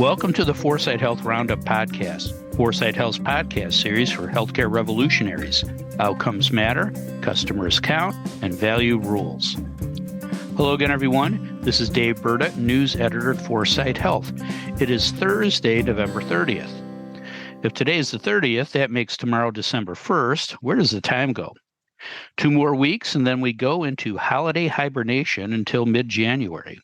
Welcome to the 4sight Health Roundup podcast. 4sight Health's podcast series for healthcare revolutionaries. Outcomes matter, customers count, and value rules. Hello again, everyone. This is Dave Burda, news editor at 4sight Health. It is Thursday, November 30th. If today is the 30th, that makes tomorrow December 1st. Where does the time go? 2 more weeks, and then we go into holiday hibernation until mid-January.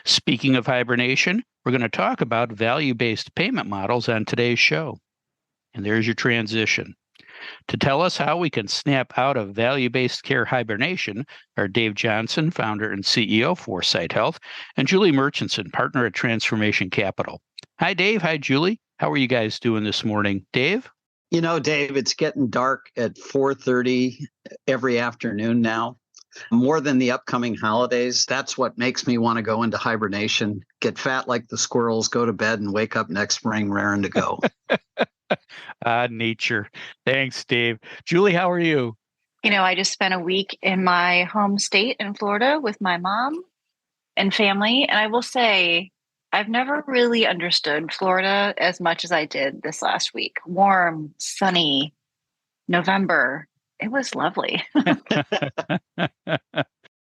Speaking of hibernation, we're going to talk about value-based payment models on today's show. And there's your transition. To tell us how we can snap out of value-based care hibernation are Dave Johnson, founder and CEO of 4sight Health, and Julie Murchison, partner at Transformation Capital. Hi, Dave. Hi, Julie. How are you guys doing this morning? Dave? You know, Dave, it's getting dark at 4:30 every afternoon now. More than the upcoming holidays. That's what makes me want to go into hibernation, get fat like the squirrels, go to bed, and wake up next spring raring to go. Nature. Thanks, Dave. Julie, how are you? You know, I just spent a week in my home state in Florida with my mom and family. And I will say, I've never really understood Florida as much as I did this last week. Warm, sunny, November. It was lovely.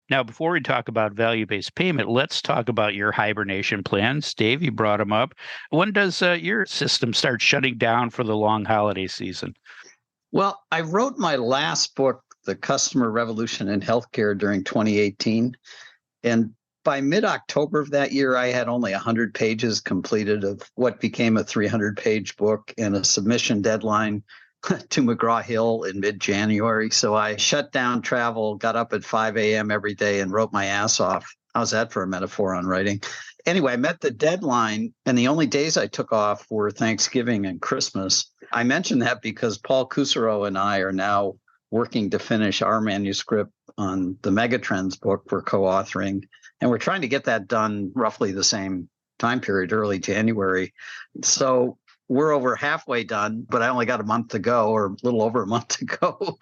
Now, before we talk about value-based payment, let's talk about your hibernation plans. Dave, you brought them up. When does your system start shutting down for the long holiday season? Well, I wrote my last book, The Customer Revolution in Healthcare, during 2018. And by mid-October of that year, I had only 100 pages completed of what became a 300-page book and a submission deadline to McGraw-Hill in mid-January. So I shut down travel, got up at 5 a.m. every day and wrote my ass off. How's that for a metaphor on writing? Anyway, I met the deadline, and the only days I took off were Thanksgiving and Christmas. I mention that because Paul Kusserow and I are now working to finish our manuscript on the Megatrends book we're co-authoring, and we're trying to get that done roughly the same time period, early January. So we're over halfway done, but I only got a month to go, or a little over a month to go.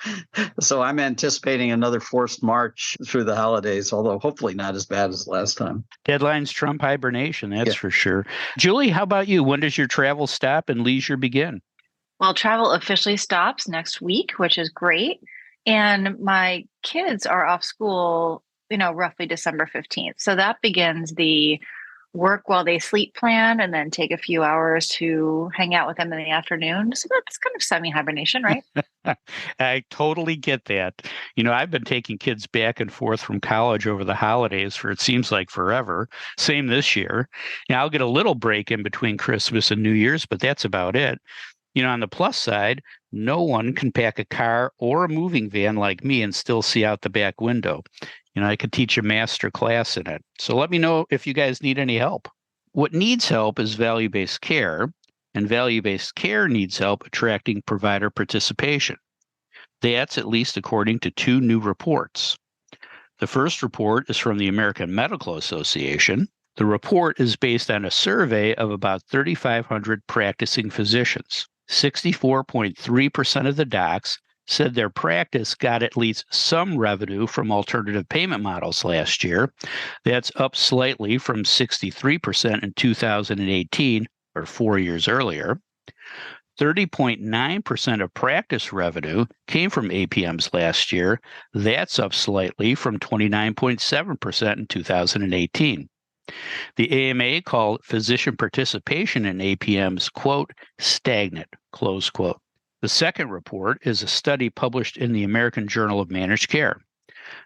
So I'm anticipating another forced march through the holidays, although hopefully not as bad as last time. Deadlines trump hibernation, that's for sure. Julie, how about you? When does your travel stop and leisure begin? Well, travel officially stops next week, which is great. And my kids are off school, roughly December 15th. So that begins the work while they sleep plan, and then take a few hours to hang out with them in the afternoon. So that's kind of semi-hibernation, right? I totally get that. I've been taking kids back and forth from college over the holidays for it seems like forever. Same this year. I'll get a little break in between Christmas and New Year's, but that's about it. On the plus side, no one can pack a car or a moving van like me and still see out the back window. I could teach a master class in it. So let me know if you guys need any help. What needs help is value-based care, and value-based care needs help attracting provider participation. That's at least according to 2 new reports. The first report is from the American Medical Association. The report is based on a survey of about 3,500 practicing physicians. 64.3% of the docs said their practice got at least some revenue from alternative payment models last year. That's up slightly from 63% in 2018, or 4 years earlier. 30.9% of practice revenue came from APMs last year. That's up slightly from 29.7% in 2018. The AMA called physician participation in APMs, quote, stagnant, close quote. The second report is a study published in the American Journal of Managed Care.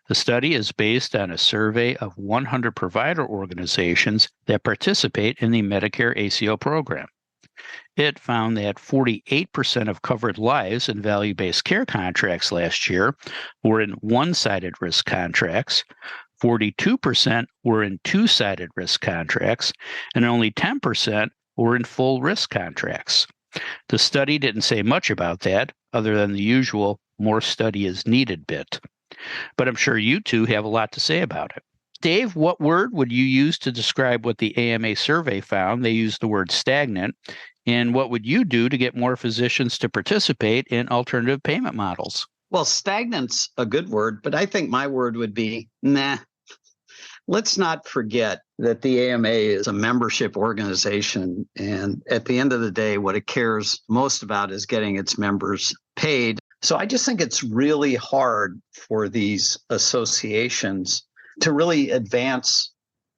The study is based on a survey of 100 provider organizations that participate in the Medicare ACO program. It found that 48% of covered lives in value-based care contracts last year were in one-sided risk contracts, 42% were in two-sided risk contracts, and only 10% were in full risk contracts. The study didn't say much about that, other than the usual more study is needed bit. But I'm sure you two have a lot to say about it. Dave, what word would you use to describe what the AMA survey found? They used the word stagnant. And what would you do to get more physicians to participate in alternative payment models? Well, stagnant's a good word, but I think my word would be nah. let's not forget that the AMA is a membership organization. And at the end of the day, what it cares most about is getting its members paid. So I just think it's really hard for these associations to really advance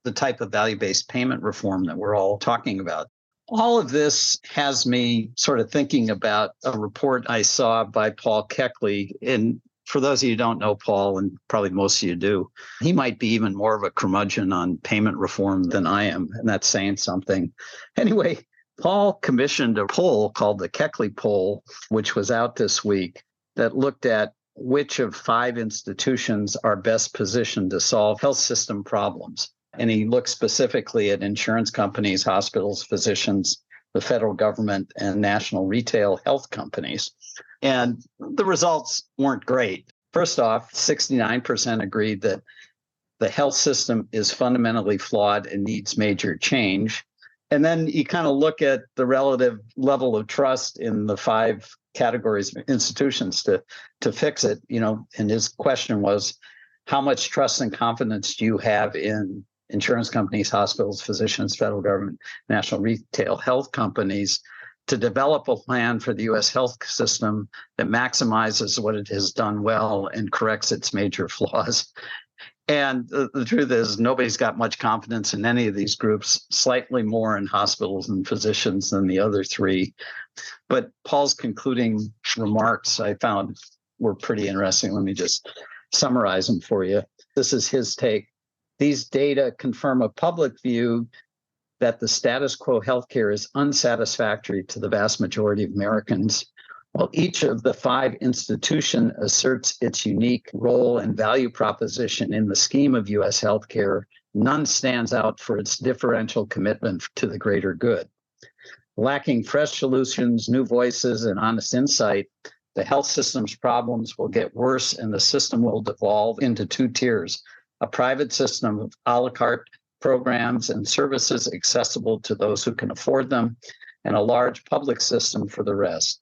the type of value-based payment reform that we're all talking about. All of this has me sort of thinking about a report I saw by Paul Keckley. And for those of you who don't know Paul, and probably most of you do, he might be even more of a curmudgeon on payment reform than I am, and that's saying something. Anyway, Paul commissioned a poll called the Keckley poll, which was out this week, that looked at which of 5 institutions are best positioned to solve health system problems. And he looked specifically at insurance companies, hospitals, physicians, the federal government, and national retail health companies. And the results weren't great. First off, 69% agreed that the health system is fundamentally flawed and needs major change. And then you kind of look at the relative level of trust in the 5 categories of institutions to fix it, and his question was, how much trust and confidence do you have in insurance companies, hospitals, physicians, federal government, national retail health companies to develop a plan for the U.S. health system that maximizes what it has done well and corrects its major flaws? And the truth is, nobody's got much confidence in any of these groups, slightly more in hospitals and physicians than the other 3. But Paul's concluding remarks I found were pretty interesting. Let me just summarize them for you. This is his take. These data confirm a public view that the status quo healthcare is unsatisfactory to the vast majority of Americans. While each of the 5 institutions asserts its unique role and value proposition in the scheme of U.S. healthcare, none stands out for its differential commitment to the greater good. Lacking fresh solutions, new voices, and honest insight, the health system's problems will get worse and the system will devolve into 2 tiers. A private system of a la carte programs and services accessible to those who can afford them, and a large public system for the rest.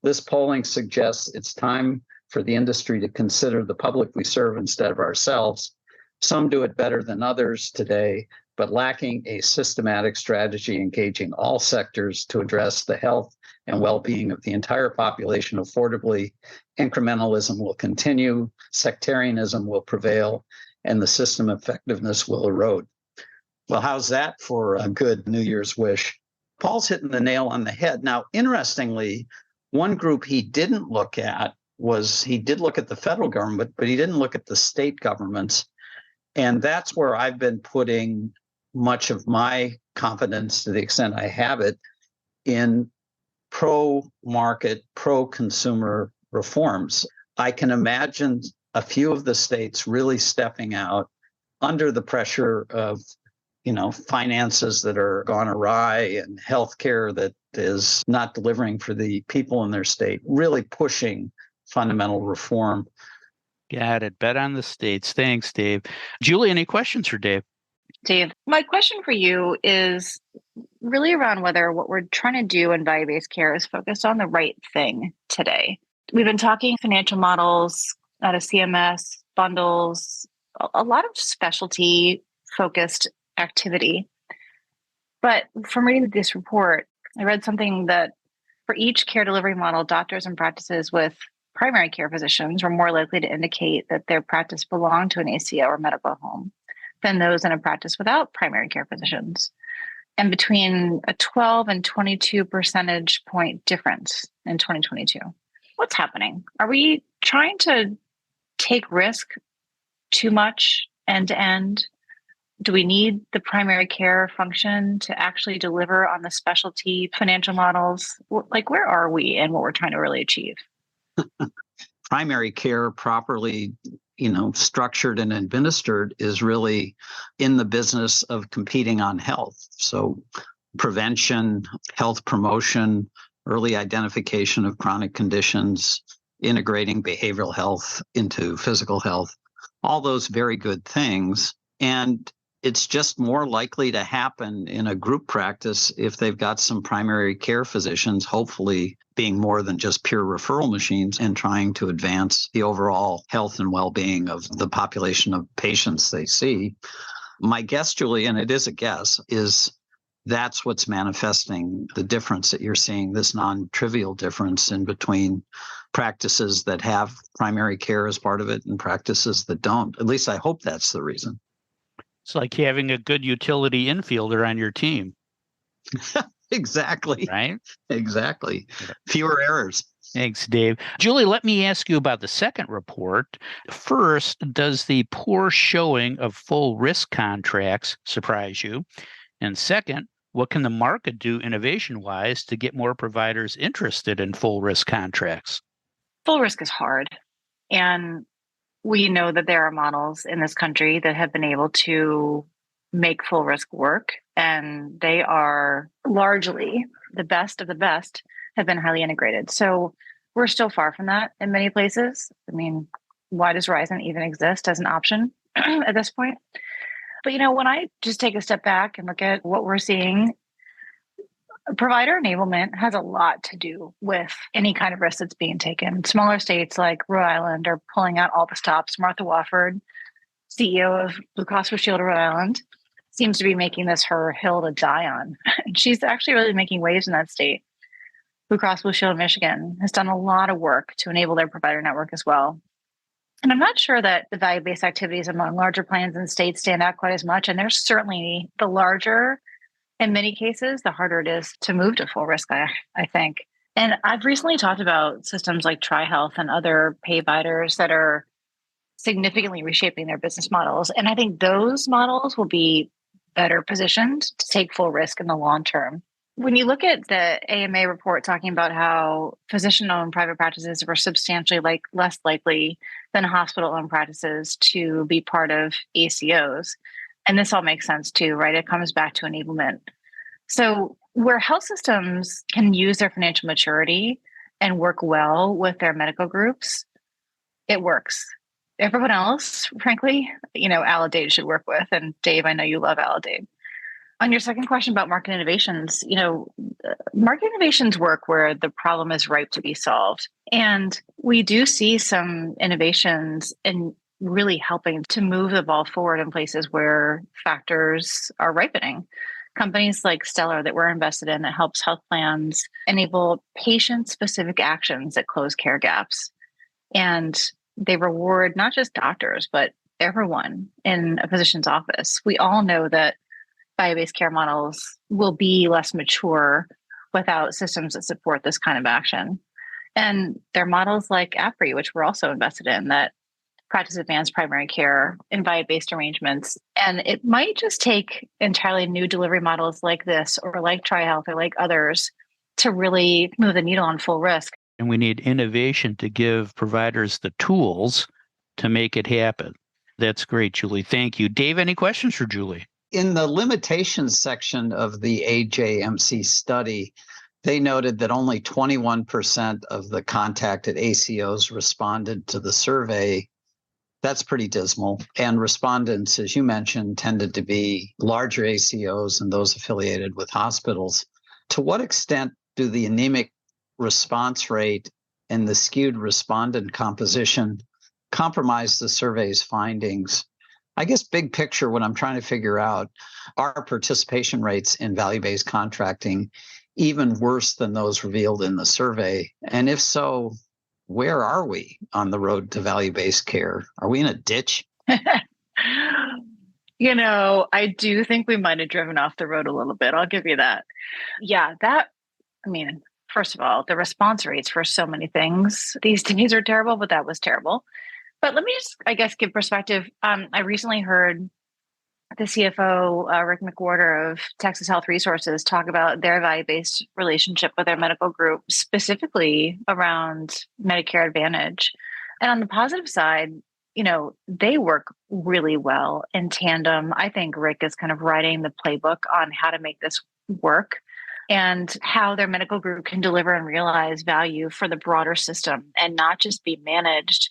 This polling suggests it's time for the industry to consider the public we serve instead of ourselves. Some do it better than others today, but lacking a systematic strategy engaging all sectors to address the health and well-being of the entire population affordably, incrementalism will continue, sectarianism will prevail, and the system effectiveness will erode. Well, how's that for a good New Year's wish? Paul's hitting the nail on the head. Now, interestingly, one group he didn't look at was, he did look at the federal government, but he didn't look at the state governments. And that's where I've been putting much of my confidence, to the extent I have it, in pro-market, pro-consumer reforms. I can imagine a few of the states really stepping out under the pressure of, finances that are gone awry and healthcare that is not delivering for the people in their state, really pushing fundamental reform. Got it. Bet on the states. Thanks, Dave. Julie, any questions for Dave? Dave, my question for you is really around whether what we're trying to do in value-based care is focused on the right thing today. We've been talking financial models out of CMS, bundles, a lot of specialty-focused activity. But from reading this report, I read something that for each care delivery model, doctors and practices with primary care physicians were more likely to indicate that their practice belonged to an ACO or medical home than those in a practice without primary care physicians, and between a 12 and 22 percentage point difference in 2022. What's happening? Are we trying to take risk too much end to end? Do we need the primary care function to actually deliver on the specialty financial models? Like, where are we in what we're trying to really achieve? Primary care properly, structured and administered is really in the business of competing on health. So prevention, health promotion, early identification of chronic conditions, integrating behavioral health into physical health, all those very good things. And it's just more likely to happen in a group practice if they've got some primary care physicians, hopefully being more than just pure referral machines and trying to advance the overall health and well-being of the population of patients they see. My guess, Julie, and it is a guess, is that's what's manifesting the difference that you're seeing, this non-trivial difference in between practices that have primary care as part of it and practices that don't. At least I hope that's the reason. It's like having a good utility infielder on your team. Exactly. Right? Exactly. Fewer errors. Thanks, Dave. Julie, let me ask you about the second report. First, does the poor showing of full risk contracts surprise you? And second, what can the market do innovation-wise to get more providers interested in full risk contracts? Full risk is hard. And we know that there are models in this country that have been able to make full risk work, and they are largely the best of the best, have been highly integrated. So we're still far from that in many places. I mean, why does Horizon even exist as an option at this point? But when I just take a step back and look at what we're seeing, provider enablement has a lot to do with any kind of risk that's being taken. Smaller states like Rhode Island are pulling out all the stops. Martha Wofford, CEO of Blue Cross Blue Shield of Rhode Island, seems to be making this her hill to die on. And she's actually really making waves in that state. Blue Cross Blue Shield of Michigan has done a lot of work to enable their provider network as well. And I'm not sure that the value-based activities among larger plans and states stand out quite as much. And there's certainly the larger, in many cases, the harder it is to move to full risk, I think. And I've recently talked about systems like TriHealth and other pay providers that are significantly reshaping their business models. And I think those models will be better positioned to take full risk in the long term. When you look at the AMA report talking about how physician-owned private practices were substantially less likely than hospital-owned practices to be part of ACOs, and this all makes sense too, right? It comes back to enablement. So where health systems can use their financial maturity and work well with their medical groups, it works. Everyone else, frankly, Aledade should work with. And Dave, I know you love Aledade. On your second question about market innovations, market innovations work where the problem is ripe to be solved. And we do see some innovations in really helping to move the ball forward in places where factors are ripening. Companies like Stellar that we're invested in that helps health plans enable patient-specific actions that close care gaps. And they reward not just doctors, but everyone in a physician's office. We all know that value-based care models will be less mature without systems that support this kind of action. And there are models like APRI, which we're also invested in, that practice advanced primary care in value-based arrangements. And it might just take entirely new delivery models like this, or like TriHealth, or like others, to really move the needle on full risk. And we need innovation to give providers the tools to make it happen. That's great, Julie. Thank you. Dave, any questions for Julie? In the limitations section of the AJMC study, they noted that only 21% of the contacted ACOs responded to the survey. That's pretty dismal. And respondents, as you mentioned, tended to be larger ACOs and those affiliated with hospitals. To what extent do the anemic response rate and the skewed respondent composition compromise the survey's findings? I guess big picture, what I'm trying to figure out, are participation rates in value-based contracting even worse than those revealed in the survey? And if so, where are we on the road to value-based care? Are we in a ditch? I do think we might have driven off the road a little bit. I'll give you that. Yeah, first of all, the response rates for so many things these days are terrible, but that was terrible. But let me just, give perspective. I recently heard the CFO, Rick McWhorter of Texas Health Resources, talk about their value-based relationship with their medical group, specifically around Medicare Advantage. And on the positive side, they work really well in tandem. I think Rick is kind of writing the playbook on how to make this work and how their medical group can deliver and realize value for the broader system and not just be managed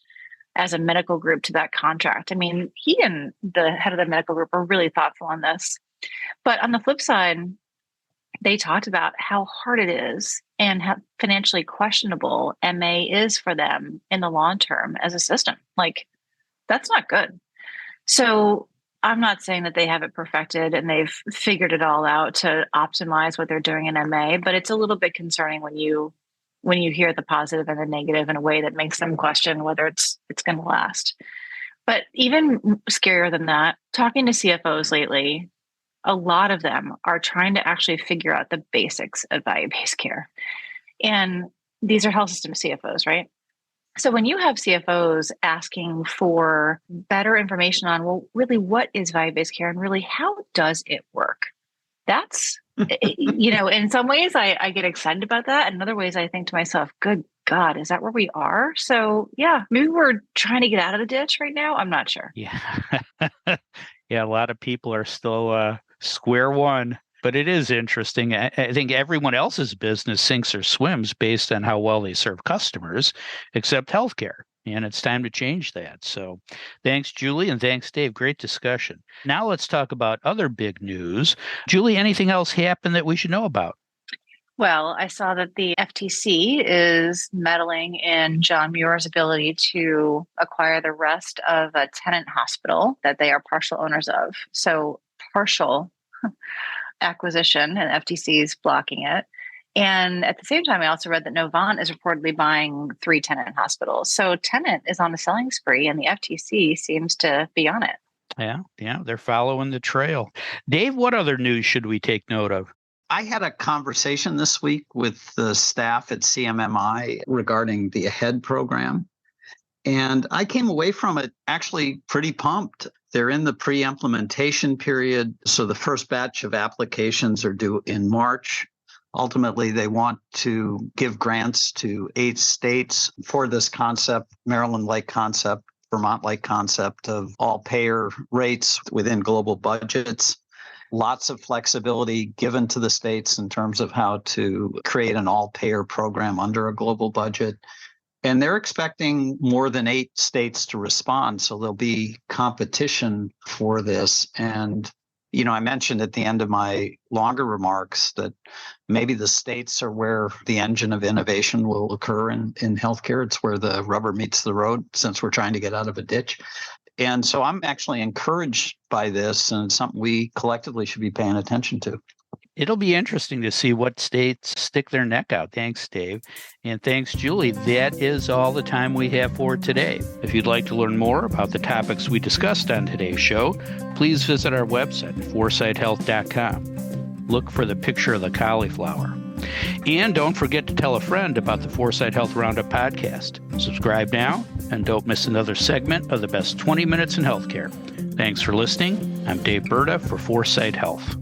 as a medical group to that contract. I mean, he and the head of the medical group are really thoughtful on this. But on the flip side, they talked about how hard it is and how financially questionable MA is for them in the long term as a system. That's not good. So I'm not saying that they have it perfected and they've figured it all out to optimize what they're doing in MA, but it's a little bit concerning when you hear the positive and the negative in a way that makes them question whether it's going to last. But even scarier than that, talking to CFOs lately, a lot of them are trying to actually figure out the basics of value-based care. And these are health system CFOs, right? So when you have CFOs asking for better information on, well, really, what is value-based care and really, how does it work? That's, in some ways I get excited about that. And in other ways I think to myself, good God, is that where we are? So yeah, maybe we're trying to get out of the ditch right now. I'm not sure. Yeah. Yeah, a lot of people are still square one. But it is interesting. I think everyone else's business sinks or swims based on how well they serve customers, except healthcare. And it's time to change that. So thanks, Julie, and thanks, Dave. Great discussion. Now let's talk about other big news. Julie, anything else happened that we should know about? Well, I saw that the FTC is meddling in John Muir's ability to acquire the rest of a tenant hospital that they are partial owners of. So partial acquisition, and FTC is blocking it. And at the same time, I also read that Novant is reportedly buying 3 tenant hospitals. So tenant is on a selling spree, and the FTC seems to be on it. Yeah, they're following the trail. Dave, what other news should we take note of? I had a conversation this week with the staff at CMMI regarding the AHEAD program. And I came away from it actually pretty pumped. They're in the pre-implementation period. So the first batch of applications are due in March. Ultimately, they want to give grants to 8 states for this concept, Maryland-like concept, Vermont-like concept of all payer rates within global budgets. Lots of flexibility given to the states in terms of how to create an all-payer program under a global budget. And they're expecting more than 8 states to respond. So there'll be competition for this. And, I mentioned at the end of my longer remarks that maybe the states are where the engine of innovation will occur in healthcare. It's where the rubber meets the road since we're trying to get out of a ditch. And so I'm actually encouraged by this, and it's something we collectively should be paying attention to. It'll be interesting to see what states stick their neck out. Thanks, Dave. And thanks, Julie. That is all the time we have for today. If you'd like to learn more about the topics we discussed on today's show, please visit our website, 4sighthealth.com. Look for the picture of the cauliflower. And don't forget to tell a friend about the 4sight Health Roundup podcast. Subscribe now and don't miss another segment of the best 20 minutes in healthcare. Thanks for listening. I'm Dave Berta for 4sight Health.